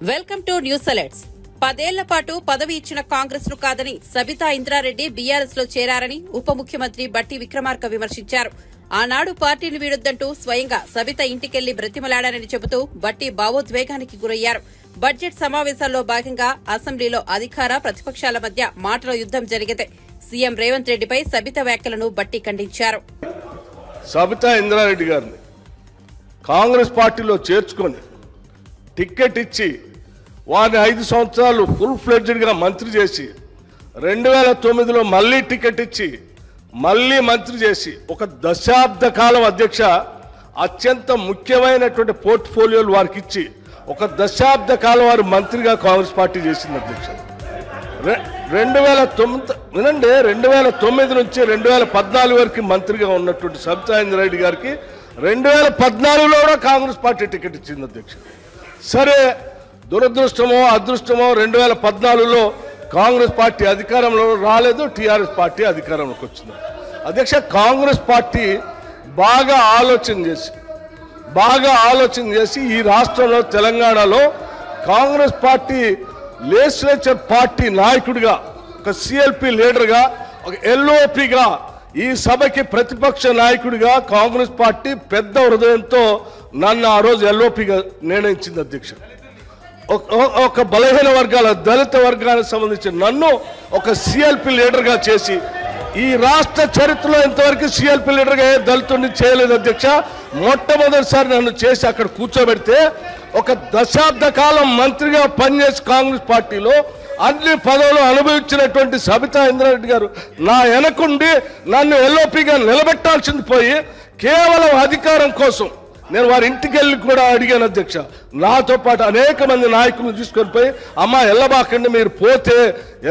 Welcome to news alerts. 10 ఏళ్ల పాటు పదవి ఇచ్చిన కాంగ్రెస్ ను కాదని సబితా ఇంద్రారెడ్డి బీఆర్ఎస్ లో చేరారని ఉప ముఖ్యమంత్రి బట్టి విక్రమార్క విమర్శించారు. ఆనాడు పార్టీని వీడొద్దంటూ స్వయంగా సబిత ఇంటికెళ్లి బ్రతిమలాడారని చెబుతూ బట్టి భావోద్వేగానికి గురయ్యారు. బడ్జెట్ సమావేశాల్లో భాగంగా అసెంబ్లీలో అధికార ప్రతిపక్షాల మధ్య మాటల యుద్దం జరిగితే సీఎం రేవంత్ రెడ్డిపై సబిత వ్యాఖ్యలను బట్టి ఖండించారు. సబితా ఇంద్రారెడ్డి గారిని కాంగ్రెస్ పార్టీలో చేర్చుకొని టికెట్ ఇచ్చి వారిని 5 సంవత్సరాలు ఫుల్ ఫ్లెడ్జ్డ్గా మంత్రి చేసి 2009లో మళ్లీ టికెట్ ఇచ్చి మళ్లీ మంత్రి చేసి ఒక దశాబ్ద కాలం అధ్యక్ష అత్యంత ముఖ్యమైనటువంటి పోర్ట్ఫోలియోలు వారికి ఇచ్చి ఒక దశాబ్ద కాలం వారు మంత్రిగా కాంగ్రెస్ పార్టీ చేసింది అధ్యక్ష. 2009 వినండి, 2009 నుంచి 2014 వరకు మంత్రిగా ఉన్నటువంటి సబితా ఇంద్రారెడ్డి గారికి 2014లో కూడా కాంగ్రెస్ పార్టీ టికెట్ ఇచ్చింది అధ్యక్ష. సరే, దురదృష్టమో అదృష్టమో 2014లో కాంగ్రెస్ పార్టీ అధికారంలో రాలేదు, టీఆర్ఎస్ పార్టీ అధికారంలోకి వచ్చింది అధ్యక్ష. కాంగ్రెస్ పార్టీ బాగా ఆలోచన చేసి ఈ రాష్ట్రంలో తెలంగాణలో కాంగ్రెస్ పార్టీ లెజిస్లేచర్ పార్టీ నాయకుడిగా, ఒక సిఎల్పి లీడర్గా, ఒక ఎల్ఓపిగా, ఈ సభకి ప్రతిపక్ష నాయకుడిగా కాంగ్రెస్ పార్టీ పెద్ద హృదయంతో నన్ను ఆ రోజు ఎల్ఓపిగా నిర్ణయించింది అధ్యక్ష. ఒక బలహీన వర్గాల దళిత వర్గానికి సంబంధించిన నన్ను ఒక సిఎల్పి లీడర్గా చేసి ఈ రాష్ట్ర చరిత్రలో ఇంతవరకు సిఎల్పి లీడర్గా ఏ దళితుడిని చేయలేదు అధ్యక్ష. మొట్టమొదటిసారి నన్ను చేసి అక్కడ కూర్చోబెడితే ఒక దశాబ్ద కాలం మంత్రిగా పనిచేసి కాంగ్రెస్ పార్టీలో అన్ని పదవులు అనుభవించినటువంటి సబితా ఇంద్రారెడ్డి గారు నా వెనకుండి నన్ను ఎల్ఓపిగా నిలబెట్టాల్సింది పోయి కేవలం అధికారం కోసం నేను వారి ఇంటికి వెళ్ళి కూడా అడిగాను అధ్యక్ష. నాతో పాటు అనేక మంది నాయకులను తీసుకొని పోయి, అమ్మ ఎల్లబాకండి, మీరు పోతే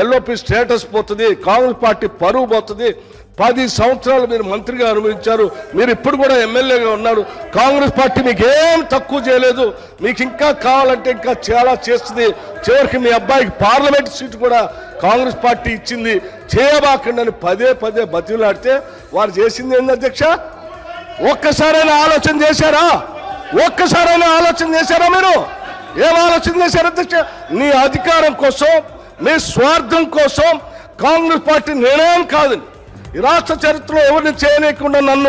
ఎల్ఓపి స్టేటస్ పోతుంది, కాంగ్రెస్ పార్టీ పరువు పోతుంది, 10 సంవత్సరాలు మీరు మంత్రిగా అనుభవించారు, మీరు ఇప్పుడు కూడా ఎమ్మెల్యేగా ఉన్నారు, కాంగ్రెస్ పార్టీ మీకు ఏం తక్కువ చేయలేదు, మీకు ఇంకా కావాలంటే ఇంకా చాలా చేస్తుంది, చివరికి మీ అబ్బాయికి పార్లమెంట్ సీటు కూడా కాంగ్రెస్ పార్టీ ఇచ్చింది, చేయబాకండి అని పదే బతిలాడితే వారు చేసింది ఏంది అధ్యక్ష? ఒక్కసారైనా ఆలోచన చేశారా? మీరు ఏం ఆలోచన చేశారు అధ్యక్ష? నీ అధికారం కోసం, మీ స్వార్థం కోసం కాంగ్రెస్ పార్టీ నిర్ణయం కాదు, ఈ రాష్ట్ర చరిత్రలో ఎవరిని చేయలేకుండా నన్ను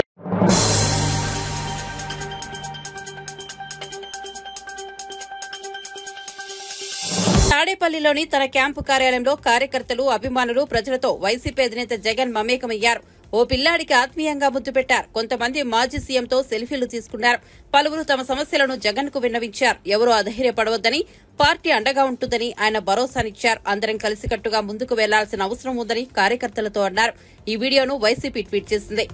తాడేపల్లిలోని తన క్యాంపు కార్యాలయంలో కార్యకర్తలు, అభిమానులు, ప్రజలతో వైసీపీ అధినేత జగన్ మమేకమయ్యారు. ఓ పిల్లాడికి ఆత్మీయంగా ముద్దు పెట్టారు. కొంతమంది మాజీ సీఎంతో సెల్ఫీలు తీసుకున్నారు. పలువురు తమ సమస్యలను జగన్ కు విన్నవించారు. ఎవరూ అధైర్యపడవద్దని, పార్టీ అండగా ఉంటుందని ఆయన భరోసానిచ్చారు. అందరం కలిసికట్టుగా ముందుకు వెళ్లాల్సిన అవసరం ఉందని కార్యకర్తలతో అన్నారు. ఈ వీడియోను వైసీపీ ట్వీట్ చేసింది.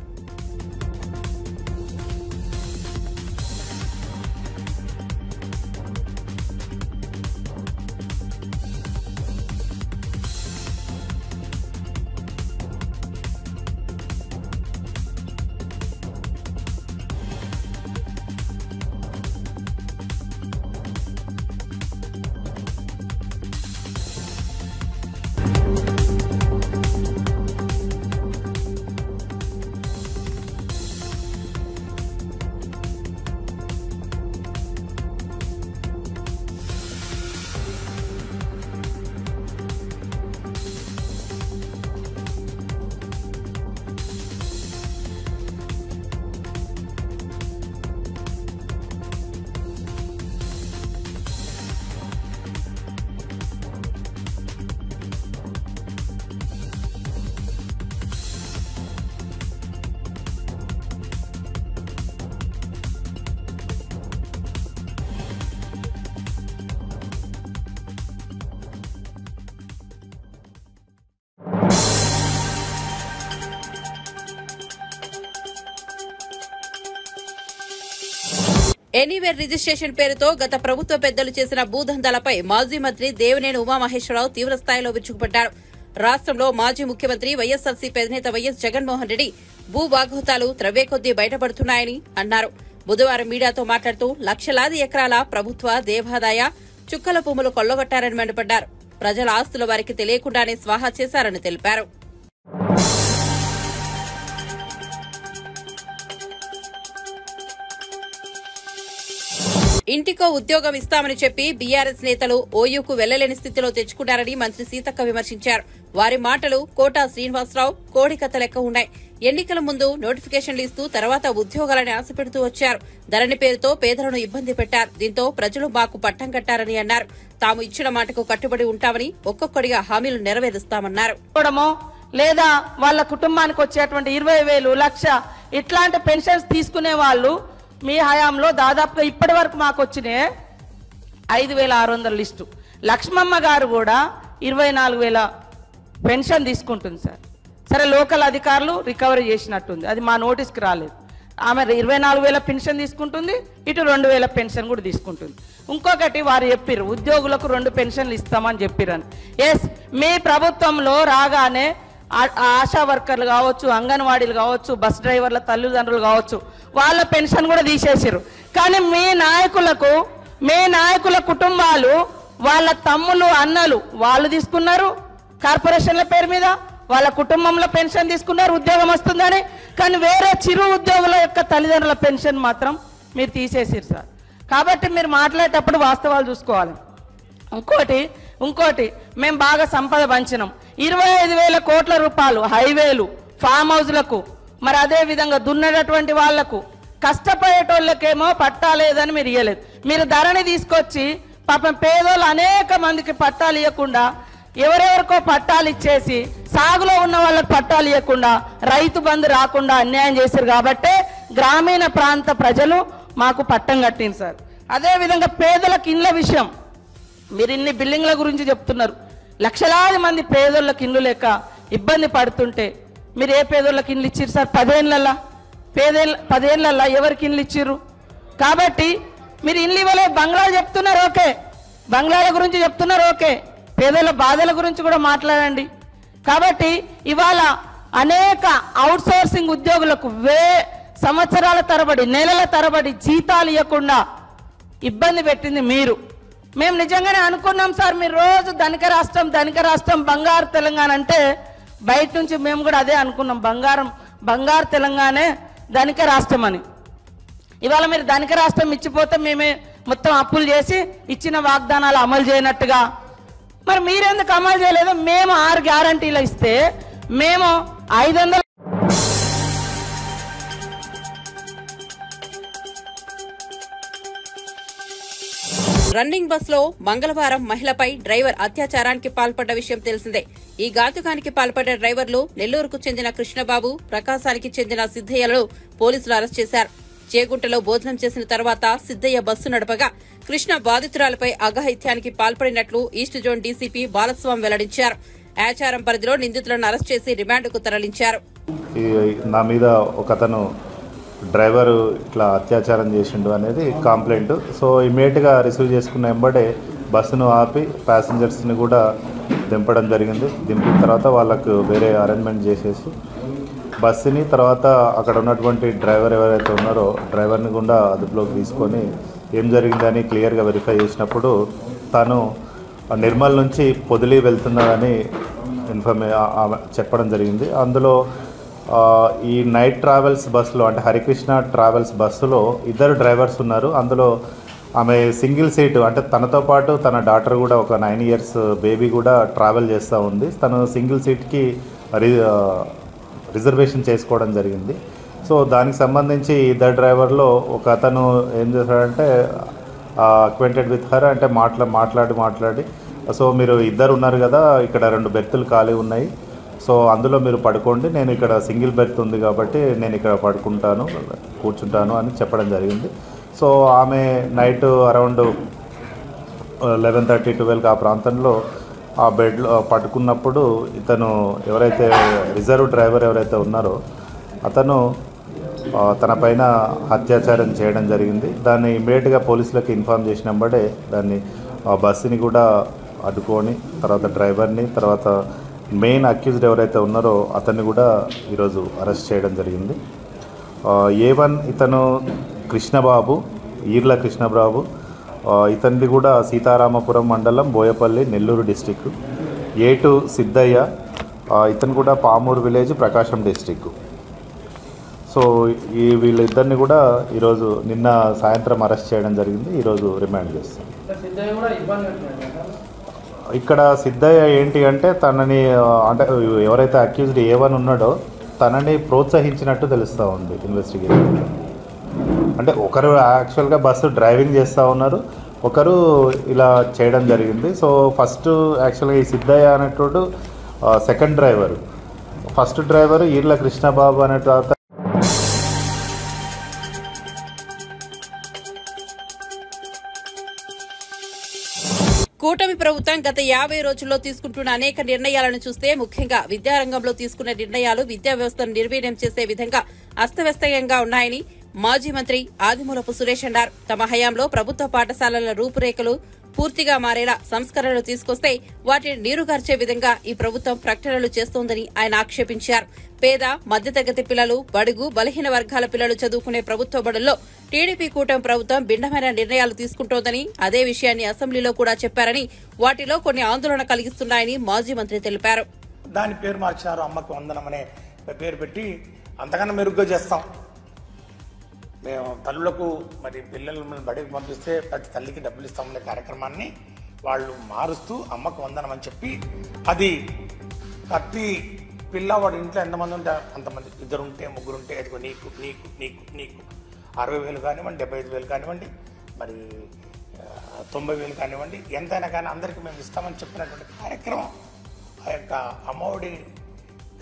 ఎనీవేర్ రిజిస్ట్రేషన్ పేరుతో గత ప్రభుత్వ పెద్దలు చేసిన భూదందాలపై మాజీ మంత్రి దేవినేని ఉమామహేశ్వరరావు తీవ్రస్థాయిలో విరుచుకుపడ్డారు. రాష్ట్రంలో మాజీ ముఖ్యమంత్రి వైఎస్సార్సీపీ అధినేత వైఎస్ జగన్మోహన్ రెడ్డి భూ బాగోతాలు త్రవ్వేకొద్దీ బయటపడుతున్నాయని అన్నారు. బుధవారం మీడియాతో మాట్లాడుతూ లక్షలాది ఎకరాల ప్రభుత్వ, దేవాదాయ, చుక్కల భూములు కొల్లగొట్టారని మండిపడ్డారు. ప్రజల ఆస్తులు వారికి తెలియకుండానే స్వాహా చేశారని తెలిపారు. ఇంటికో ఉద్యోగం ఇస్తామని చెప్పి బీఆర్ఎస్ నేతలు ఓయూకు వెళ్లలేని స్థితిలో తెచ్చుకున్నారని మంత్రి సీతక్క విమర్శించారు. వారి మాటలు కోటా శ్రీనివాసరావు కోడికత్త లెక్క ఉన్నాయి. ఎన్నికల ముందు నోటిఫికేషన్లు ఇస్తూ తర్వాత ఉద్యోగాలని ఆశపెడుతూ వచ్చారు. ధరణి పేరుతో పేదలను ఇబ్బంది పెట్టారు. దీంతో ప్రజలు మాకు పట్టం కట్టారని అన్నారు. తాము ఇచ్చిన మాటకు కట్టుబడి ఉంటామని ఒక్కొక్కడిగా హామీలు నెరవేరుస్తామన్నారు. లేదా వాళ్ళ కుటుంబానికి వచ్చేటువంటి 20,000 లక్ష ఇట్లాంటి పెన్షన్స్ తీసుకునే వాళ్ళు మీ హయాంలో దాదాపుగా ఇప్పటి వరకు మాకు వచ్చినాయి 5,600 లిస్టు. లక్ష్మమ్మ గారు కూడా 24,000 పెన్షన్ తీసుకుంటుంది సార్. సరే, లోకల్ అధికారులు రికవరీ చేసినట్టుంది, అది మా నోటీస్కి రాలేదు. ఆమె 24,000 పెన్షన్ తీసుకుంటుంది, ఇటు 2,000 పెన్షన్ కూడా తీసుకుంటుంది. ఇంకొకటి వారు చెప్పిర్రు ఉద్యోగులకు 2 పెన్షన్లు ఇస్తామని చెప్పిరని. ఎస్, మీ ప్రభుత్వంలో రాగానే ఆశా వర్కర్లు కావచ్చు, అంగన్వాడీలు కావచ్చు, బస్ డ్రైవర్ల తల్లిదండ్రులు కావచ్చు, వాళ్ళ పెన్షన్ కూడా తీసేసారు. కానీ మీ నాయకుల కుటుంబాలు, వాళ్ళ తమ్ములు అన్నలు వాళ్ళు తీసుకున్నారు కార్పొరేషన్ల పేరు మీద, వాళ్ళ కుటుంబంలో పెన్షన్ తీసుకున్నారు ఉద్యోగం వస్తుందని. కానీ వేరే చిరు ఉద్యోగుల యొక్క తల్లిదండ్రుల పెన్షన్ మాత్రం మీరు తీసేసారు సార్. కాబట్టి మీరు మాట్లాడేటప్పుడు వాస్తవాలు చూసుకోవాలి. ఇంకోటి మేము బాగా సంపద పంచినాం. 25,000 కోట్ల రూపాయలు హైవేలు, ఫామ్ హౌస్లకు, మరి అదే విధంగా దున్నేటటువంటి వాళ్లకు, కష్టపడేటోళ్ళకేమో పట్టాలేదని మీరు ఇవ్వలేదు. మీరు ధరణి తీసుకొచ్చి పాపం పేదోళ్ళు అనేక మందికి పట్టాలు ఇవ్వకుండా, ఎవరెవరికో పట్టాలు ఇచ్చేసి, సాగులో ఉన్న వాళ్ళకి పట్టాలు ఇవ్వకుండా, రైతు బంధు రాకుండా అన్యాయం చేశారు. కాబట్టే గ్రామీణ ప్రాంత ప్రజలు మాకు పట్టం కట్టింది సార్. అదేవిధంగా పేదలకు ఇండ్ల విషయం, మీరు ఇన్ని బిల్డింగ్ల గురించి చెప్తున్నారు. లక్షలాది మంది పేదోళ్ళకి ఇండ్లు లేక ఇబ్బంది పడుతుంటే మీరు ఏ పేదోళ్ళకి ఇండ్లు ఇచ్చిర్రు సార్? 10 ఏళ్ళ ఎవరికి ఇండ్లు ఇచ్చిర్రు? కాబట్టి మీరు ఇండ్లు ఇవ్వలే, బంగ్లాలు చెప్తున్నారు ఓకే, బంగ్లాల గురించి చెప్తున్నారు ఓకే, పేదల బాధల గురించి కూడా మాట్లాడండి. కాబట్టి ఇవాళ అనేక అవుట్ సోర్సింగ్ ఉద్యోగులకు సంవత్సరాల తరబడి, నెలల తరబడి జీతాలు ఇవ్వకుండా ఇబ్బంది పెట్టింది మీరు. మేము నిజంగానే అనుకున్నాం సార్, మీరు రోజు ధనిక రాష్ట్రం బంగారు తెలంగాణ అంటే బయట నుంచి మేము కూడా అదే అనుకున్నాం, బంగారు తెలంగాణే ధనిక రాష్ట్రం అని. ఇవాళ మీరు ధనిక రాష్ట్రం ఇచ్చిపోతే మేమే మొత్తం అప్పులు చేసి ఇచ్చిన వాగ్దానాలు అమలు చేయనట్టుగా, మరి మీరెందుకు అమలు చేయలేదు? మేము 6 గ్యారంటీలు ఇస్తే మేము 500. రన్నింగ్ బస్ లో మంగళవారం మహిళపై డ్రైవర్ అత్యాచారానికి పాల్పడ్డ విషయం తెలిసిందే. ఈ ఘాతుకానికి పాల్పడ్డ డ్రైవర్లు నెల్లూరుకు చెందిన కృష్ణబాబు, ప్రకాశానికి చెందిన సిద్దయ్యలను పోలీసులు అరెస్ట్ చేశారు. చేగుంటలో భోజనం చేసిన తర్వాత సిద్దయ్య బస్సు నడపగా కృష్ణ బాధితురాలపై అఘాయిత్యానికి పాల్పడినట్లు ఈస్ట్ జోన్ డీసీపీ బాలస్వామి వెల్లడించారు. ఆచారం పరిధిలో నిందితులను అరెస్ట్ చేసి రిమాండ్కు తరలించారు. నా మీద ఒకతను డ్రైవరు ఇట్లా అత్యాచారం చేసిండు అనేది కంప్లైంట్. సో ఇమీడియట్గా రిసీవ్ చేసుకున్న వెంబడే బస్సును ఆపి ప్యాసింజర్స్ని కూడా దింపడం జరిగింది. దింపిన తర్వాత వాళ్ళకు వేరే అరేంజ్మెంట్ చేసేసి బస్సుని, తర్వాత అక్కడ ఉన్నటువంటి డ్రైవర్ ఎవరైతే ఉన్నారో డ్రైవర్ని కూడా అదుపులోకి తీసుకొని ఏం జరిగిందని క్లియర్గా వెరిఫై చేసినప్పుడు తను నిర్మల్ నుంచి పొదిలి వెళ్తున్నాడని చెప్పడం జరిగింది. అందులో ఈ నైట్ ట్రావెల్స్ బస్సులో, అంటే హరికృష్ణ ట్రావెల్స్ బస్సులో 2 డ్రైవర్స్ ఉన్నారు. అందులో ఆమె సింగిల్ సీటు, అంటే తనతో పాటు తన డాటర్ కూడా, ఒక 9 ఇయర్స్ బేబీ కూడా ట్రావెల్ చేస్తూ ఉంది. తను సింగిల్ సీట్కి రిజర్వేషన్ చేసుకోవడం జరిగింది. సో దానికి సంబంధించి 2 డ్రైవర్లో ఒక అతను ఏం చేశాడంటే అక్వెంటెడ్ విత్ హర్, అంటే మాట్లాడి సో మీరు 2 ఉన్నారు కదా, ఇక్కడ 2 బెర్తులు ఖాళీ ఉన్నాయి, సో అందులో మీరు పడుకోండి, నేను ఇక్కడ సింగిల్ బెర్త్ ఉంది కాబట్టి నేను ఇక్కడ కూర్చుంటాను అని చెప్పడం జరిగింది. సో ఆమె నైట్ అరౌండ్ 11:30-12 ఆ ప్రాంతంలో ఆ బెడ్లో పడుకున్నప్పుడు ఇతను ఎవరైతే రిజర్వ్ డ్రైవర్ ఎవరైతే ఉన్నారో అతను తన పైన అత్యాచారం చేయడం జరిగింది. దాన్ని ఇమ్మీడియట్గా పోలీసులకు ఇన్ఫార్మ్ చేసినప్పుడే దాన్ని బస్సుని కూడా అడ్డుకొని, తర్వాత డ్రైవర్ని, తర్వాత మెయిన్ అక్యూజ్డ్ ఎవరైతే ఉన్నారో అతన్ని కూడా ఈరోజు అరెస్ట్ చేయడం జరిగింది. A1 ఇతను కృష్ణబాబు, ఈర్ల కృష్ణబాబు, ఇతనిది కూడా సీతారామపురం మండలం, బోయపల్లి, నెల్లూరు డిస్టిక్. A2 సిద్దయ్య, ఇతను కూడా పామూరు విలేజ్, ప్రకాశం డిస్టిక్. సో సో వీళ్ళిద్దరిని కూడా ఈరోజు నిన్న సాయంత్రం అరెస్ట్ చేయడం జరిగింది. ఈరోజు రిమాండ్ చేస్తాం. ఇక్కడ సిద్ధయ్య ఏంటి అంటే తనని అంటే ఎవరైతే అక్యూజ్డ్ A1 ఉన్నాడో తనని ప్రోత్సహించినట్టు తెలుస్తూ ఉంది ఇన్వెస్టిగేషన్. అంటే ఒకరు యాక్చువల్గా బస్సు డ్రైవింగ్ చేస్తూ ఉన్నారు, ఒకరు ఇలా చేయడం జరిగింది. సో ఫస్ట్ యాక్చువల్గా ఈ సిద్ధయ్య అనేటోడు second driver, first driver Eerla Krishnababu అనే తర్వాత కూటమి ప్రభుత్వం గత 50 రోజుల్లో తీసుకుంటున్న అనేక నిర్ణయాలను చూస్తే ముఖ్యంగా విద్యారంగంలో తీసుకున్న నిర్ణయాలు విద్యా వ్యవస్థను నిర్వీర్యం చేసే విధంగా అస్తవ్యస్తంగా ఉన్నాయని మాజీ మంత్రి ఆదిమూలపు సురేష్ అన్నారు. తమ హయాంలో ప్రభుత్వ పాఠశాలల రూపురేఖలు పూర్తిగా మారేలా సంస్కరణలు తీసుకొస్తే వాటిని నీరుగార్చే విధంగా ఈ ప్రభుత్వం ప్రకటనలు చేస్తోందని ఆయన ఆక్షేపించారు. పేద మధ్యతరగతి పిల్లలు, బడుగు బలహీన వర్గాల పిల్లలు చదువుకునే ప్రభుత్వ బడుల్లో టీడీపీ కూటమి ప్రభుత్వం భిన్నమైన నిర్ణయాలు తీసుకుంటోందని, అదే విషయాన్ని అసెంబ్లీలో కూడా చెప్పారని, వాటిలో కొన్ని ఆందోళన కలిగిస్తున్నాయని మాజీ మంత్రి తెలిపారు. దాని పేరు మార్చారు, అమ్మకు వందనం అనే పేరు పెట్టి అంతకన్నా మెరుగ్గా చేస్తాం. మేము తల్లులకు మరి పిల్లలను బడికి పంపిస్తే ప్రతి తల్లికి డబ్బులు ఇస్తామనే కార్యక్రమాన్ని వాళ్ళు మారుస్తూ అమ్మకు వందనం అని చెప్పి, అది ప్రతి పిల్లవాడి ఇంట్లో ఎంతమంది ఉంటే అంతమంది, 2 ఉంటే 3 ఉంటే అదిగో నీకు నీకు నీకు నీకు 60,000 కానివ్వండి, 75,000 కానివ్వండి, మరి 90,000 కానివ్వండి, ఎంతైనా కానీ అందరికీ మేము ఇస్తామని చెప్పినటువంటి కార్యక్రమం, ఆ యొక్క అమ్మఒడి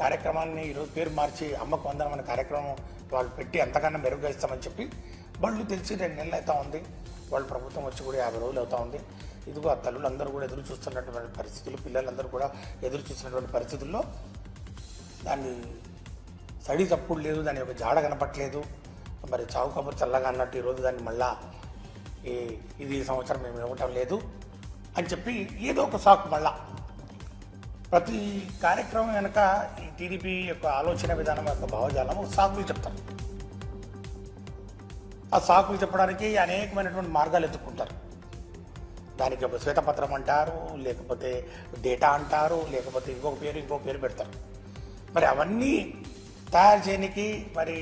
కార్యక్రమాన్ని ఈరోజు పేరు మార్చి అమ్మకు వందనం అనే కార్యక్రమం వాళ్ళు పెట్టి అంతకన్నా మెరుగ్గా ఇస్తామని చెప్పి బళ్ళు తెలిసి 2 నెలలు అవుతా ఉంది. వాళ్ళు ప్రభుత్వం వచ్చి కూడా 50 రోజులు అవుతా ఉంది. ఇదిగో ఆ తల్లులందరూ కూడా ఎదురు చూస్తున్నటువంటి పరిస్థితులు, పిల్లలందరూ కూడా ఎదురు చూస్తున్నటువంటి పరిస్థితుల్లో దాన్ని సడి తప్పుడు లేదు, దాని యొక్క జాడ కనపట్లేదు. మరి చావు కబురు చల్లగా అన్నట్టు ఈరోజు దాన్ని మళ్ళా ఇది ఈ సంవత్సరం మేము ఇవ్వటం లేదు అని చెప్పి ఏదో ఒక సాకు మళ్ళా ప్రతి కార్యక్రమం వెనక ఈ టీడీపీ యొక్క ఆలోచన విధానం యొక్క భావజాలం సాకులు చెప్తారు. ఆ సాకులు చెప్పడానికి అనేకమైనటువంటి మార్గాలు ఎత్తుక్కుంటారు. దానికి ఒక శ్వేతపత్రం అంటారు, లేకపోతే డేటా అంటారు, లేకపోతే ఇంకో పేరు పెడతారు. మరి అవన్నీ తయారు చేయడానికి మరి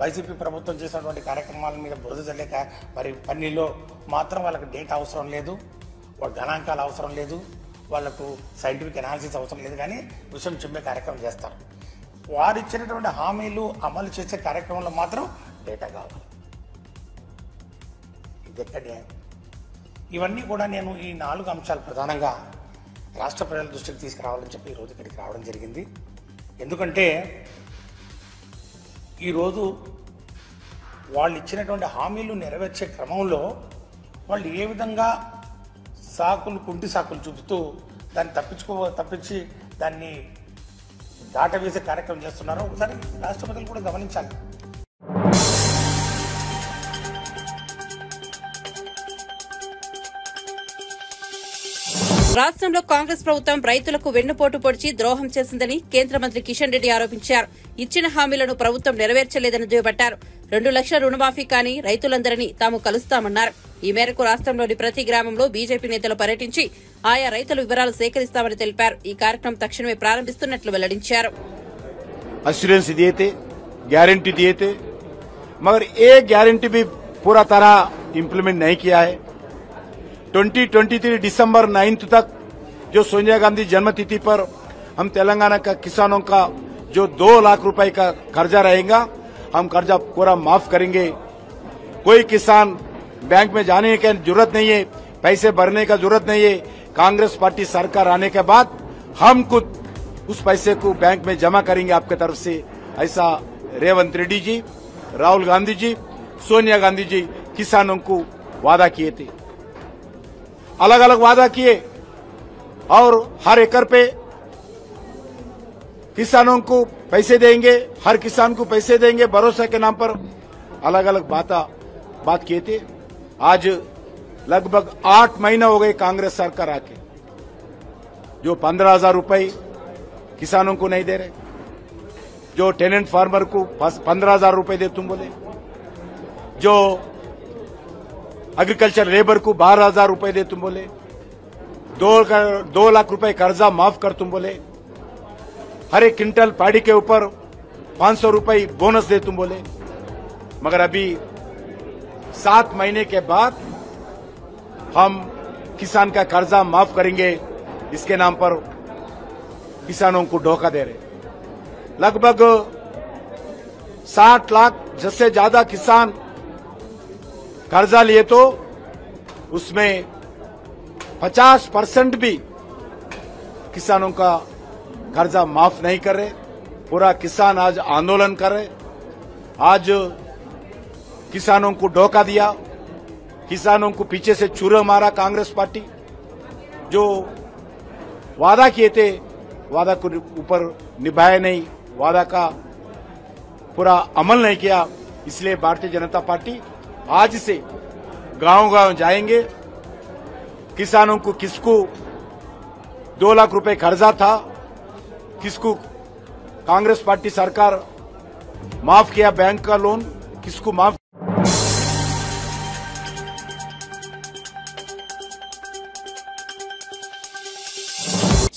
వైసీపీ ప్రభుత్వం చేసినటువంటి కార్యక్రమాల మీద బురద చల్లేక మరి పన్నీలో మాత్రం వాళ్ళకి డేటా అవసరం లేదు, వాళ్ళ గణాంకాలు అవసరం లేదు, వాళ్లకు సైంటిఫిక్ అనాలిసిస్ అవసరం లేదు, కానీ విషయం చెప్పే కార్యక్రమం చేస్తారు. వారు ఇచ్చినటువంటి హామీలు అమలు చేసే కార్యక్రమంలో మాత్రం డేటా కావాలి. ఇది ఎక్కడే ఇవన్నీ కూడా నేను ఈ 4 అంశాలు ప్రధానంగా రాష్ట్ర ప్రజల దృష్టికి తీసుకురావాలని చెప్పి ఈరోజు ఇక్కడికి రావడం జరిగింది. ఎందుకంటే ఈరోజు వాళ్ళు ఇచ్చినటువంటి హామీలు నెరవేర్చే క్రమంలో వాళ్ళు ఏ విధంగా కుంటి సాకులు చూపుతూ దాన్ని తప్పించి దాన్ని దాటవేసే కార్యక్రమం చేస్తున్నారో ఒకసారి రాష్ట్ర ప్రజలు కూడా గమనించాలి. రాష్ట్రంలో కాంగ్రెస్ ప్రభుత్వం రైతులకు వెన్నుపోటు పొడిచి ద్రోహం చేసిందని కేంద్ర మంత్రి కిషన్ రెడ్డి ఆరోపించారు. ఇచ్చిన హామీలను ప్రభుత్వం నెరవేర్చలేదని దుయ్యబట్టారు. 2 లక్షల రుణమాఫీ కానీ రైతులందరినీ తాము కలుస్తామన్నారు. ఈ మేరకు రాష్ట్రంలోని ప్రతి గ్రామంలో బీజేపీ నేతలు పర్యటించి ఆయా రైతుల వివరాలు సేకరిస్తామని తెలిపారు. ఈ కార్యక్రమం తక్షణమే ప్రారంభిస్తున్నట్లు వెల్లడించారు. अश्योरेंस दिए थे, गारंटी दिए थे, मगर एक गारंटी भी पूरा तरह इम्प्लीमेंट नहीं किया है। 2023 दिसंबर 9 तक जो सोनिया गांधी जन्मतिथि पर हम तेलंगाना का किसानों का जो 2 लाख रुपए का कर्जा रहेगा, हम कर्जा पूरा माफ करेंगे। कोई किसान बैंक में जाने की जरूरत नहीं है, पैसे भरने का जरूरत नहीं है। कांग्रेस पार्टी सरकार आने के बाद हम खुद उस पैसे को बैंक में जमा करेंगे आपके तरफ से, ऐसा रेवंत रेड्डी जी, राहुल गांधी जी, सोनिया गांधी जी किसानों को वादा किए थे। अलग अलग वादा किए और हर एकड़ पे किसानों को पैसे देंगे, हर किसान को पैसे देंगे, भरोसा के नाम पर अलग अलग बात किए थे। आज लगभग 8 महीना हो गए कांग्रेस सरकार आके, जो 15,000 रुपए किसानों को नहीं दे रहे, जो टेनेंट फार्मर को 15,000 रुपए दे तुम बोले, जो एग्रीकल्चर लेबर को 12,000 रुपए दे तुम बोले, 2 लाख रुपए कर्जा माफ कर तुम बोले, हर एक क्विंटल पाड़ी के ऊपर 500 रुपए बोनस दे तुम बोले, मगर अभी 7 महीने के बाद हम किसान का कर्जा माफ करेंगे, इसके नाम पर किसानों को धोखा दे रहे। लगभग 60 लाख से ज्यादा किसान कर्जा लिए तो उसमें 50% भी किसानों का कर्जा माफ नहीं कर रहे। पूरा किसान आज आंदोलन कर रहे। आज किसानों को धोखा दिया, किसानों को पीछे से छुरा मारा कांग्रेस पार्टी। जो वादा किए थे, वादा को ऊपर निभाए नहीं, वादा का पूरा अमल नहीं किया। इसलिए भारतीय जनता पार्टी आज से गांव-गांव जाएंगे। किसानों को किसको 2 लाख रुपए कर्जा था, किसको कांग्रेस पार्टी सरकार माफ किया बैंक का लोन, किसको माफ।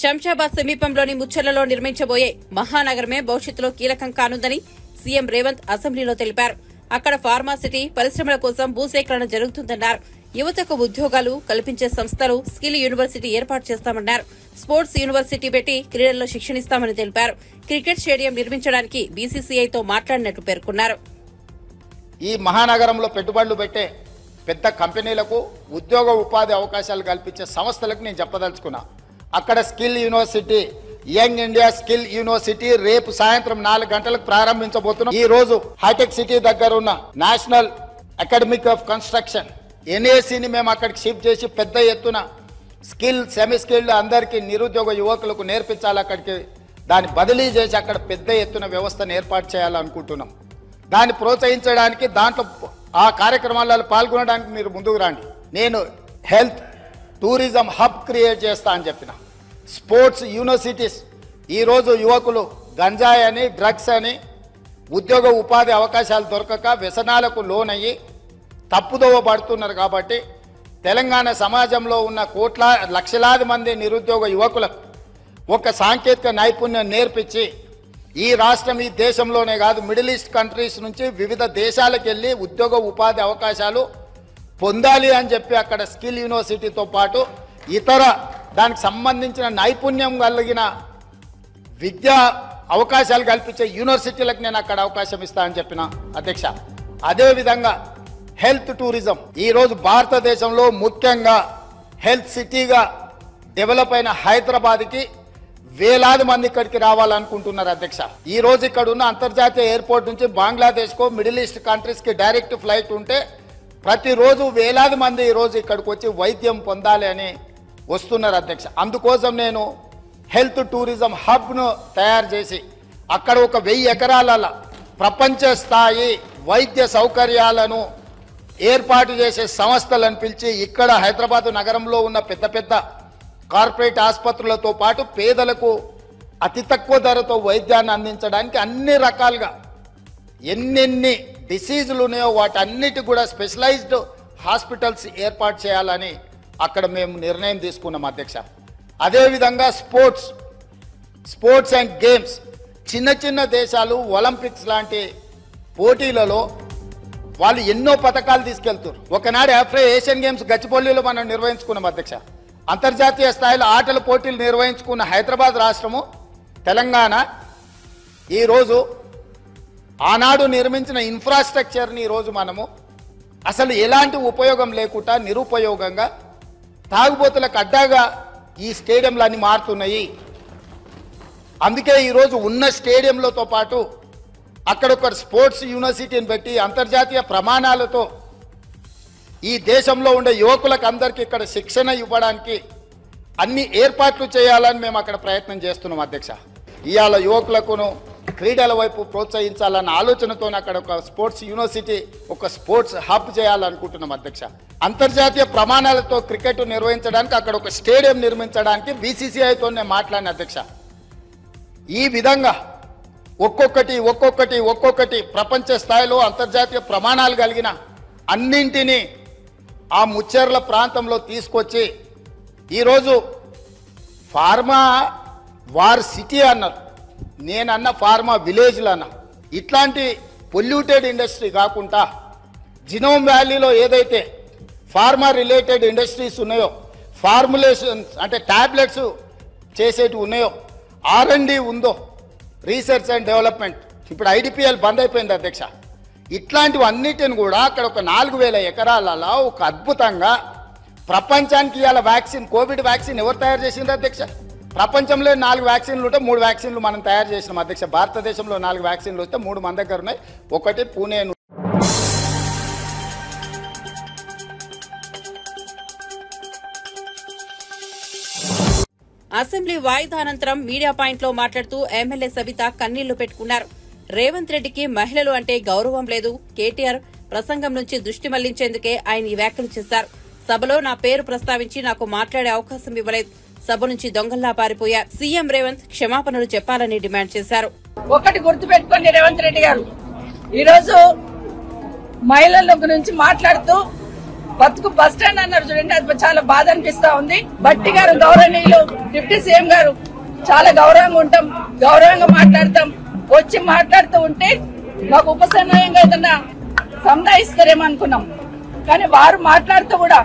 శంషాబాద్ సమీపంలోని ముచ్చర్లలో నిర్మించబోయే మహానగరమే భవిష్యత్తులో కీలకం కానుందని సీఎం రేవంత్ అసెంబ్లీలో తెలిపారు. అక్కడ ఫార్మాసిటీ పరిశ్రమల కోసం భూసేకరణ జరుగుతుందన్నారు. యువతకు ఉద్యోగాలు కల్పించే సంస్థలు, స్కిల్ యూనివర్సిటీ ఏర్పాటు చేస్తామన్నారు. స్పోర్ట్స్ యూనివర్సిటీ పెట్టి క్రీడల్లో శిక్షణిస్తామని తెలిపారు. క్రికెట్ స్టేడియం నిర్మించడానికి బీసీసీఐతో మాట్లాడినట్టు పేర్కొన్నారు. ఈ మహానగరంలో పెట్టుబడులు పెట్టే పెద్ద కంపెనీలకు ఉద్యోగ ఉపాధి అవకాశాలు కల్పించే సంస్థలకు నేను చెప్పదలుచుకున్నా. అక్కడ skill university, young India skill university రేపు సాయంత్రం 4 గంటలకు ప్రారంభించబోతున్నాం. ఈ రోజు హైటెక్ సిటీ దగ్గర ఉన్న నేషనల్ అకాడమిక్ ఆఫ్ కన్స్ట్రక్షన్ ఎన్ఏసీని మేము అక్కడికి షిఫ్ట్ చేసి పెద్ద ఎత్తున స్కిల్, సెమీ స్కిల్డ్ అందరికీ నిరుద్యోగ యువకులకు నేర్పించాలి. అక్కడికి దాన్ని బదిలీ చేసి అక్కడ పెద్ద ఎత్తున వ్యవస్థను ఏర్పాటు చేయాలనుకుంటున్నాం. దాన్ని ప్రోత్సహించడానికి, దాంట్లో ఆ కార్యక్రమాలలో పాల్గొనడానికి మీరు ముందుకు రండి. నేను హెల్త్ టూరిజం హబ్ క్రియేట్ చేస్తా అని చెప్పిన. స్పోర్ట్స్ యూనివర్సిటీస్, ఈరోజు యువకులు గంజాయి అని, డ్రగ్స్ అని ఉద్యోగ ఉపాధి అవకాశాలు దొరకక వ్యసనాలకు లోనయ్యి తప్పుదోవ పడుతున్నారు. కాబట్టి తెలంగాణ సమాజంలో ఉన్న లక్షలాది మంది నిరుద్యోగ యువకులకు ఒక సాంకేతిక నైపుణ్యం నేర్పించి ఈ రాష్ట్రం, ఈ దేశంలోనే కాదు మిడిల్ ఈస్ట్ కంట్రీస్ నుంచి వివిధ దేశాలకు వెళ్ళి ఉద్యోగ ఉపాధి అవకాశాలు పొందాలి అని చెప్పి అక్కడ స్కిల్ యూనివర్సిటీతో పాటు ఇతర దానికి సంబంధించిన నైపుణ్యం కలిగిన విద్యా అవకాశాలు కల్పించే యూనివర్సిటీలకు నేను అక్కడ అవకాశం ఇస్తా అని చెప్పిన అధ్యక్ష. అదేవిధంగా హెల్త్ టూరిజం, ఈరోజు భారతదేశంలో ముఖ్యంగా హెల్త్ సిటీగా డెవలప్ అయిన హైదరాబాద్కి వేలాది మంది ఇక్కడికి రావాలనుకుంటున్నారు అధ్యక్ష. ఈ రోజు ఇక్కడ ఉన్న అంతర్జాతీయ ఎయిర్పోర్ట్ నుంచి బంగ్లాదేశ్కో మిడిల్ ఈస్ట్ కంట్రీస్కి డైరెక్ట్ ఫ్లైట్ ఉంటే ప్రతిరోజు వేలాది మంది ఈరోజు ఇక్కడికి వచ్చి వైద్యం పొందాలి అని వస్తున్నారు అధ్యక్ష. అందుకోసం నేను హెల్త్ టూరిజం హబ్ను తయారు చేసి అక్కడ ఒక 1000 ఎకరాల ప్రపంచ స్థాయి వైద్య సౌకర్యాలను ఏర్పాటు చేసే సంస్థలను పిలిచి ఇక్కడ హైదరాబాద్ నగరంలో ఉన్న పెద్ద పెద్ద కార్పొరేట్ ఆసుపత్రులతో పాటు పేదలకు అతి తక్కువ ధరతో వైద్యాన్ని అందించడానికి అన్ని రకాలుగా ఎన్నెన్ని డిసీజులు ఉన్నాయో వాటన్నిటి కూడా స్పెషలైజ్డ్ హాస్పిటల్స్ ఏర్పాటు చేయాలని అక్కడ మేము నిర్ణయం తీసుకున్నాం అధ్యక్ష. అదేవిధంగా స్పోర్ట్స్ అండ్ గేమ్స్, చిన్న చిన్న దేశాలు ఒలింపిక్స్ లాంటి పోటీలలో వాళ్ళు ఎన్నో పథకాలు తీసుకెళ్తారు. ఒకనాడు ఏషియన్ గేమ్స్ గచ్చిబౌలిలో మనం నిర్వహించుకున్నాం అధ్యక్ష. అంతర్జాతీయ స్థాయిలో ఆటల పోటీలు నిర్వహించుకున్న హైదరాబాద్ రాష్ట్రము, తెలంగాణ ఈరోజు ఆనాడు నిర్మించిన ఇన్ఫ్రాస్ట్రక్చర్ని ఈరోజు మనము అసలు ఎలాంటి ఉపయోగం లేకుండా నిరుపయోగంగా తాగుబోతులకు అడ్డాగా ఈ స్టేడియంలన్నీ మారుతున్నాయి. అందుకే ఈరోజు ఉన్న స్టేడియంలతో పాటు అక్కడ ఒక స్పోర్ట్స్ యూనివర్సిటీని పెట్టి అంతర్జాతీయ ప్రమాణాలతో ఈ దేశంలో ఉండే యువకులకు అందరికీ ఇక్కడ శిక్షణ ఇవ్వడానికి అన్ని ఏర్పాట్లు చేయాలని మేము అక్కడ ప్రయత్నం చేస్తున్నాం అధ్యక్ష. ఇవాళ యువకులకును క్రీడల వైపు ప్రోత్సహించాలన్న ఆలోచనతో అక్కడ ఒక స్పోర్ట్స్ యూనివర్సిటీ, ఒక స్పోర్ట్స్ హబ్ చేయాలనుకుంటున్నాం అధ్యక్ష. అంతర్జాతీయ ప్రమాణాలతో క్రికెట్ నిర్వహించడానికి అక్కడ ఒక స్టేడియం నిర్మించడానికి బీసీసీఐతో నేను మాట్లాడిన అధ్యక్ష. ఈ విధంగా ఒక్కొక్కటి ప్రపంచ స్థాయిలో అంతర్జాతీయ ప్రమాణాలు కలిగిన అన్నింటినీ ఆ ముచ్చెర్ల ప్రాంతంలో తీసుకొచ్చి ఈరోజు ఫార్మా వార్ సిటీ అన్నారు, నేనన్న ఫార్మా విలేజ్లు అన్నా. ఇట్లాంటి పొల్యూటెడ్ ఇండస్ట్రీ కాకుండా జినోమ్ వ్యాలీలో ఏదైతే ఫార్మా రిలేటెడ్ ఇండస్ట్రీస్ ఉన్నాయో, ఫార్ములేషన్స్ అంటే ట్యాబ్లెట్స్ చేసేటి ఉన్నాయో, R&D ఉందో, రీసెర్చ్ అండ్ డెవలప్మెంట్, ఇప్పుడు IDPL బంద్ అయిపోయింది అధ్యక్ష. ఇట్లాంటివన్నిటిని కూడా అక్కడ ఒక 4000 ఎకరాలలో ఒక అద్భుతంగా ప్రపంచానికి ఇవాళ వ్యాక్సిన్, కోవిడ్ వ్యాక్సిన్ ఎవరు తయారు చేసిండ్రు అధ్యక్ష? ప్రపంచంలో 4 వ్యాక్సిన్లు ఉంటే 3 వ్యాక్సిన్లు మనం తయారు చేసినాం అధ్యక్ష. భారతదేశంలో 4 వ్యాక్సిన్లు వస్తే 3 మన దగ్గర ఉన్నాయి, ఒకటి పూణే. అసెంబ్లీ వాయిదా అనంతరం మీడియా పాయింట్లో మాట్లాడుతూ ఎమ్మెల్యే సవిత కన్నీళ్లు పెట్టుకున్నారు. రేవంత్ రెడ్డికి మహిళలు అంటే గౌరవం లేదు, కేటీఆర్ ప్రసంగం నుంచి దృష్టి మళ్లించేందుకే ఆయన ఈ వ్యాఖ్యలు చేశారు. సభలో నా పేరు ప్రస్తావించి నాకు మాట్లాడే అవకాశం ఇవ్వలేదు, సభ నుంచి దొంగల్లా పారిపోయారు. సీఎం రేవంత్ క్షమాపణలు చెప్పాలని డిమాండ్ చేశారు. ఒకటి గుర్తుపెట్టుకోండి రేవంత్ రెడ్డి గారు, ఈరోజు మహిళల గురించి మాట్లాడుతూ బతుకు బస్ స్టాండ్ అన్నారు చూడండి, అది చాలా బాధ అనిపిస్తా ఉంది. బట్టి గారు గౌరవనీయులు డిప్యూటీ సీఎం గారు చాలా గౌరవంగా ఉంటాం, గౌరవంగా మాట్లాడతాం. వచ్చి మాట్లాడుతూ ఉంటే మాకు ఉపసమయంగా ఏదన్నా సంధాయిస్తారేమో అనుకున్నాం. కానీ వారు మాట్లాడుతూ కూడా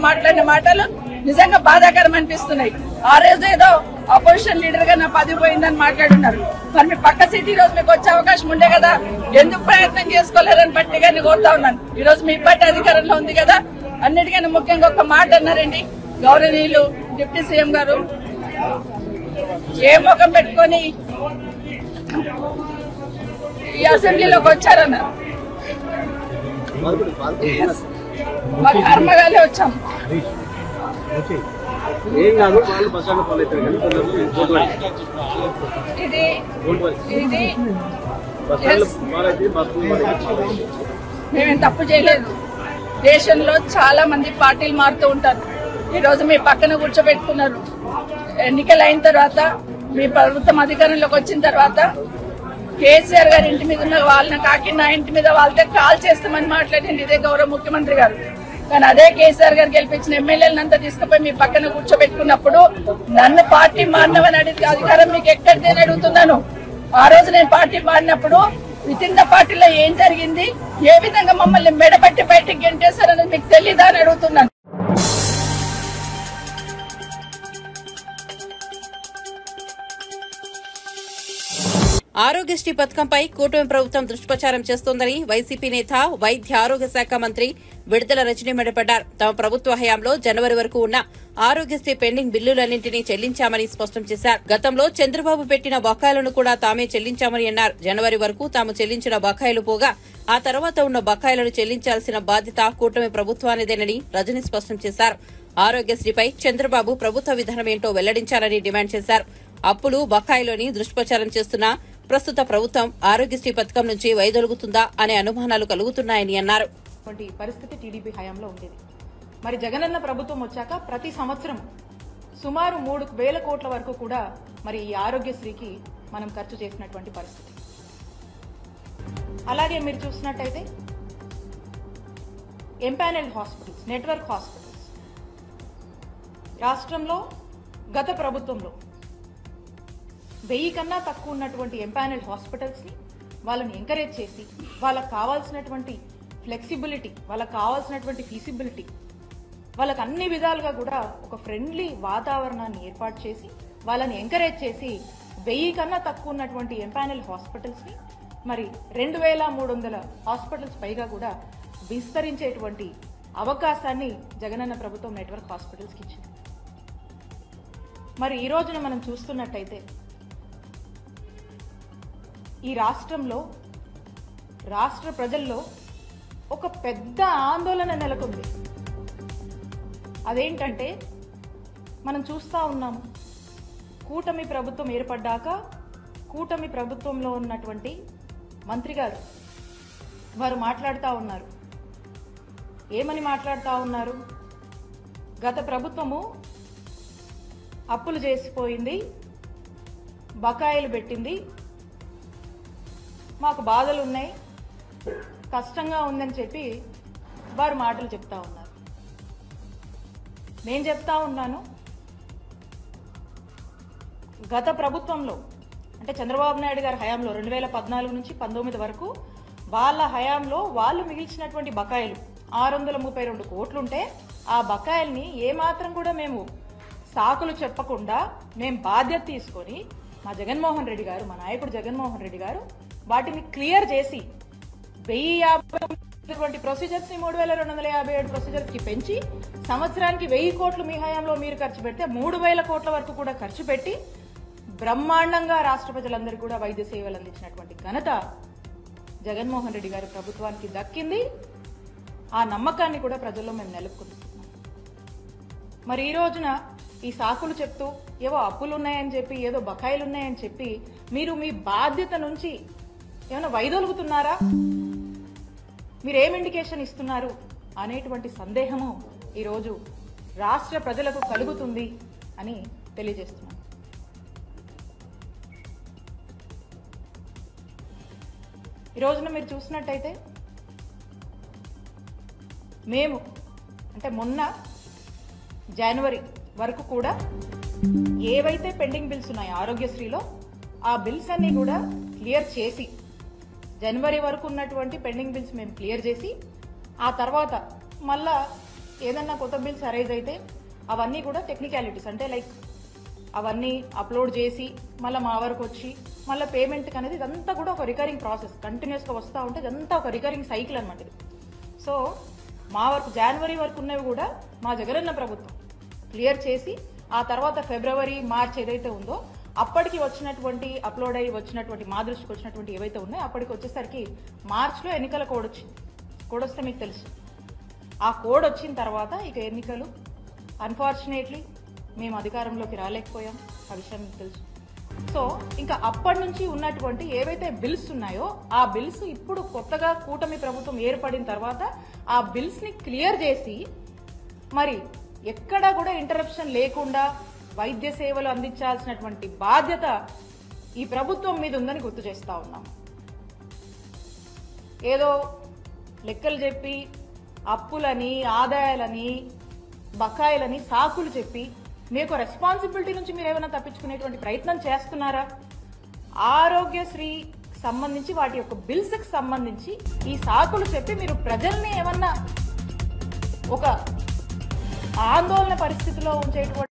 మాట్లాడిన మాటలు నిజంగా బాధాకరం అనిపిస్తున్నాయి. ఆ రోజు ఏదో అపోజిషన్ లీడర్ గా నా పదవి పోయిందని మాట్లాడున్నారు. మరి మీ పక్క సీట్ ఈ రోజు మీకు వచ్చే అవకాశం ఉండే కదా, ఎందుకు ప్రయత్నం చేసుకోలేరని బట్టి గారిని కోరుతా ఉన్నాను. ఈ రోజు మీ పార్టీ అధికారంలో ఉంది కదా. అన్నిటికన్నా ముఖ్యంగా ఒక మాట అన్నారండి గౌరవనీయులు డిప్యూటీ సీఎం గారు, ఏ ముఖం పెట్టుకొని ఈ అసెంబ్లీలోకి వచ్చారన్నారు. మా కర్మగాలే వచ్చాం. మేమేం తప్పు చేయలేదు. దేశంలో చాలా మంది పార్టీలు మారుతూ ఉంటారు. ఈ రోజు మీ పక్కన కూర్చోబెట్టుకున్నారు. ఎన్నికలు అయిన తర్వాత మీ ప్రభుత్వం అధికారంలోకి వచ్చిన తర్వాత కేసీఆర్ గారి ఇంటి మీద ఉన్న వాళ్ళని కాకి నా ఇంటి మీద వాళ్ళతో కాల్ చేస్తామని మాట్లాడింది ఇదే గౌరవ ముఖ్యమంత్రి గారు. కానీ అదే కేసీఆర్ గారు గెలిపించిన ఎమ్మెల్యేలంతా తీసుకుపోయి మీ పక్కన కూర్చోబెట్టుకున్నప్పుడు నన్ను పార్టీ మారినవని అడిగితే అధికారం మీకు ఎక్కడిదని అడుగుతున్నాను. ఆ రోజు నేను పార్టీ మారినప్పుడు విత్ ఇన్ ద పార్టీలో ఏం జరిగింది, ఏ విధంగా మమ్మల్ని మెడబట్టి బయటికి గెంటేశారని మీకు తెలీదా అని అడుగుతున్నాను. ఆరోగ్యశ్రీ పథకంపై కూటమి ప్రభుత్వం దుష్ప్రచారం చేస్తోందని వైసీపీ నేత వైద్య ఆరోగ్య శాఖ మంత్రి విడుదల రజనీ మండిపడ్డారు. తమ ప్రభుత్వ హయాంలో జనవరి వరకు ఉన్న ఆరోగ్యశ్రీ పెండింగ్ బిల్లులన్నింటినీ చెల్లించామని స్పష్టం చేశారు. గతంలో చంద్రబాబు పెట్టిన బకాయిలను కూడా తామే చెల్లించామని అన్నారు. జనవరి వరకు తాము చెల్లించిన బకాయిలు పోగా ఆ తర్వాత ఉన్న బకాయిలను చెల్లించాల్సిన బాధ్యత కూటమి ప్రభుత్వానిదేనని రజనీ స్పష్టం చేశారు. ఆరోగ్యశ్రీపై చంద్రబాబు ప్రభుత్వ విధానం ఏంటో వెల్లడించాలని డిమాండ్ చేశారు. అప్పులు బకాయిలోని దుష్ప్రచారం చేస్తున్న ప్రస్తుత ప్రభుత్వం ఆరోగ్యశ్రీ పథకం నుంచి వైదొలుగుతుందా అనే అనుమానాలు కలుగుతున్నాయని అన్నారు. పరిస్థితి టీడీపీ హయాంలో ఉండేది. మరి జగనన్న ప్రభుత్వం వచ్చాక ప్రతి సంవత్సరం సుమారు 3,000 కోట్ల వరకు కూడా మరి ఈ ఆరోగ్యశ్రీకి మనం ఖర్చు చేసినటువంటి పరిస్థితి. అలాగే మీరు చూసినట్టయితే ఎంపానెల్డ్ హాస్పిటల్స్, నెట్వర్క్ హాస్పిటల్స్ రాష్ట్రంలో గత ప్రభుత్వంలో 1000 కన్నా తక్కువ ఉన్నటువంటి ఎంపానెల్డ్ హాస్పిటల్స్ ని వాళ్ళని ఎంకరేజ్ చేసి వాళ్ళకి కావాల్సినటువంటి ఫ్లెక్సిబిలిటీ, వాళ్ళకి కావాల్సినటువంటి ఫీజిబిలిటీ, వాళ్ళకి అన్ని విధాలుగా కూడా ఒక ఫ్రెండ్లీ వాతావరణాన్ని ఏర్పాటు చేసి వాళ్ళని ఎంకరేజ్ చేసి 1000 కన్నా తక్కువ ఉన్నటువంటి ఎంపానెల్ హాస్పిటల్స్ ని మరి 2300 హాస్పిటల్స్ పైగా కూడా విస్తరించేటువంటి అవకాశాన్ని జగనన్న ప్రభుత్వం నెట్వర్క్ హాస్పిటల్స్కి ఇచ్చింది. మరి ఈ రోజున మనం చూస్తున్నట్టయితే ఈ రాష్ట్రంలో రాష్ట్ర ప్రజల్లో ఒక పెద్ద ఆందోళన నెలకొంది. అదేంటంటే మనం చూస్తూ ఉన్నాము, కూటమి ప్రభుత్వం ఏర్పడ్డాక కూటమి ప్రభుత్వంలో ఉన్నటువంటి మంత్రి గారు వారు మాట్లాడుతూ ఉన్నారు. ఏమని మాట్లాడుతూ ఉన్నారు? గత ప్రభుత్వము అప్పులు చేసిపోయింది, బకాయిలు పెట్టింది, మాకు బాధలు ఉన్నాయి, కష్టంగా ఉందని చెప్పి వారు మాటలు చెప్తా ఉన్నారు. నేను చెప్తా ఉన్నాను, గత ప్రభుత్వంలో అంటే చంద్రబాబు నాయుడు గారి హయాంలో 2014 నుంచి 19 వరకు వాళ్ళ హయాంలో వాళ్ళు మిగిల్చినటువంటి బకాయిలు 632 కోట్లుంటే ఆ బకాయిల్ని ఏమాత్రం కూడా మేము సాకులు చెప్పకుండా మేము బాధ్యత తీసుకొని మా జగన్మోహన్ రెడ్డి గారు, మా నాయకుడు జగన్మోహన్ రెడ్డి గారు వాటిని క్లియర్ చేసి 1050 ప్రొసీజర్స్ ని 3257 ప్రొసీజర్స్ కి పెంచి సంవత్సరానికి 1000 కోట్లు మీ హయాంలో మీరు ఖర్చు పెడితే 3000 కోట్ల వరకు కూడా ఖర్చు పెట్టి బ్రహ్మాండంగా రాష్ట్ర ప్రజలందరికీ కూడా వైద్య సేవలు అందించినటువంటి ఘనత జగన్మోహన్ రెడ్డి గారి ప్రభుత్వానికి దక్కింది. ఆ నమ్మకాన్ని కూడా ప్రజల్లో మేము నెలకొల్పుతున్నాం. మరి ఈ రోజున ఈ సాకులు చెప్తూ ఏవో అప్పులు ఉన్నాయని చెప్పి, ఏదో బకాయిలు ఉన్నాయని చెప్పి మీరు మీ బాధ్యత నుంచి ఏమైనా వైదొలుగుతున్నారా, మీరేం ఇండికేషన్ ఇస్తున్నారు అనేటువంటి సందేహము ఈరోజు రాష్ట్ర ప్రజలకు కలుగుతుంది అని తెలియజేస్తున్నాను. ఈ రోజున మీరు చూసినట్టయితే మేము అంటే మొన్న జనవరి వరకు కూడా ఏవైతే పెండింగ్ బిల్స్ ఉన్నాయో ఆరోగ్యశ్రీలో ఆ బిల్స్ అన్ని కూడా క్లియర్ చేసి జనవరి వరకు ఉన్నటువంటి పెండింగ్ బిల్స్ మేము క్లియర్ చేసి ఆ తర్వాత మళ్ళా ఏదన్నా కొత్త బిల్స్ అరైజ్ అయితే అవన్నీ కూడా టెక్నికాలిటీస్ అంటే లైక్ అవన్నీ అప్లోడ్ చేసి మళ్ళీ మా వరకు వచ్చి మళ్ళీ పేమెంట్ అనేది ఇదంతా కూడా ఒక రికరింగ్ ప్రాసెస్ కంటిన్యూస్గా వస్తూ ఉంటే ఇదంతా ఒక రికరింగ్ సైకిల్ అనమాట ఇది. సో మా వరకు జనవరి వరకు ఉన్నవి కూడా మా జగనన్న ప్రభుత్వం క్లియర్ చేసి ఆ తర్వాత ఫిబ్రవరి మార్చ్ ఏదైతే ఉందో అప్పటికి వచ్చినటువంటి అప్లోడ్ అయ్యి వచ్చినటువంటి మా దృష్టికి వచ్చినటువంటి ఏవైతే ఉన్నాయో అప్పటికి వచ్చేసరికి మార్చ్లో ఎన్నికల కోడ్ వచ్చింది. కోడ్ వస్తే మీకు తెలుసు. ఆ కోడ్ వచ్చిన తర్వాత ఇక ఎన్నికలు అన్ఫార్చునేట్లీ మేము అధికారంలోకి రాలేకపోయాం. ఆ విషయం మీకు తెలుసు. సో ఇంకా అప్పటి నుంచి ఉన్నటువంటి ఏవైతే బిల్స్ ఉన్నాయో ఆ బిల్స్ ఇప్పుడు కొత్తగా కూటమి ప్రభుత్వం ఏర్పడిన తర్వాత ఆ బిల్స్ ని క్లియర్ చేసి మరి ఎక్కడా కూడా ఇంటరప్షన్ లేకుండా వైద్య సేవలు అందించాల్సినటువంటి బాధ్యత ఈ ప్రభుత్వం మీద ఉందని గుర్తు చేస్తా ఉన్నాం. ఏదో లెక్కలు చెప్పి అప్పులని, ఆదాయాలని, బకాయిలని సాకులు చెప్పి మీకు రెస్పాన్సిబిలిటీ నుంచి మీరు ఏమైనా తప్పించుకునేటువంటి ప్రయత్నం చేస్తున్నారా? ఆరోగ్యశ్రీ సంబంధించి వాటి యొక్క బిల్స్ కి సంబంధించి ఈ సాకులు చెప్పి మీరు ప్రజల్ని ఏమన్నా ఒక ఆందోళన పరిస్థితిలో ఉంచేటువంటి